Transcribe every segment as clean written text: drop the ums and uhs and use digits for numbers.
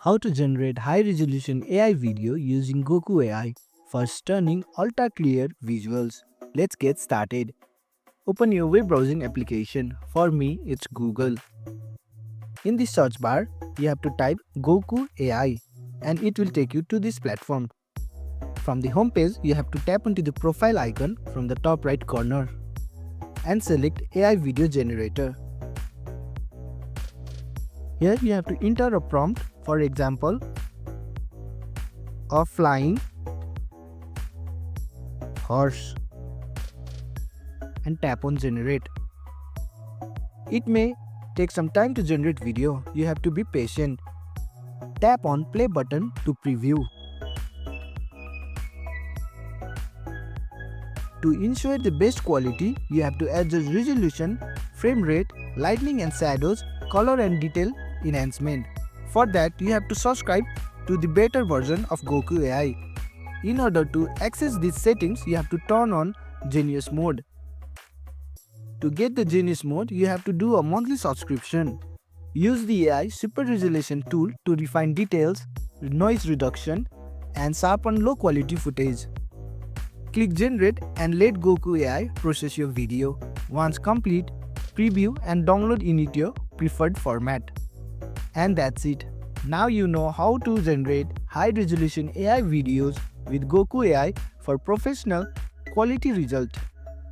How to generate high-resolution AI video using Goku AI for stunning ultra-clear visuals. Let's get started. Open your web browsing application. For me, it's Google. In the search bar, you have to type Goku AI and it will take you to this platform. From the home page, you have to tap onto the profile icon from the top right corner and select AI video generator. Here you have to enter a prompt, for example, a flying horse, and tap on generate. It may take some time to generate video, you have to be patient. Tap on play button to preview. To ensure the best quality, you have to adjust resolution, frame rate, lighting and shadows, color and detail enhancement. For that, you have to subscribe to the beta version of Goku AI. In order to access these settings, you have to turn on Genius mode. To get the Genius mode, you have to do a monthly subscription. Use the AI Super Resolution tool to refine details, noise reduction, and sharpen low quality footage. Click Generate and let Goku AI process your video. Once complete, preview and download in your preferred format. And that's it. Now you know how to generate high-resolution AI videos with Goku AI for professional quality result.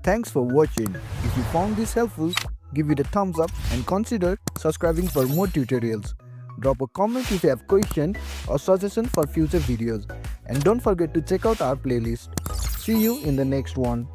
Thanks for watching. If you found this helpful, give it a thumbs up and consider subscribing for more tutorials. Drop a comment if you have questions or suggestions for future videos. And don't forget to check out our playlist. See you in the next one.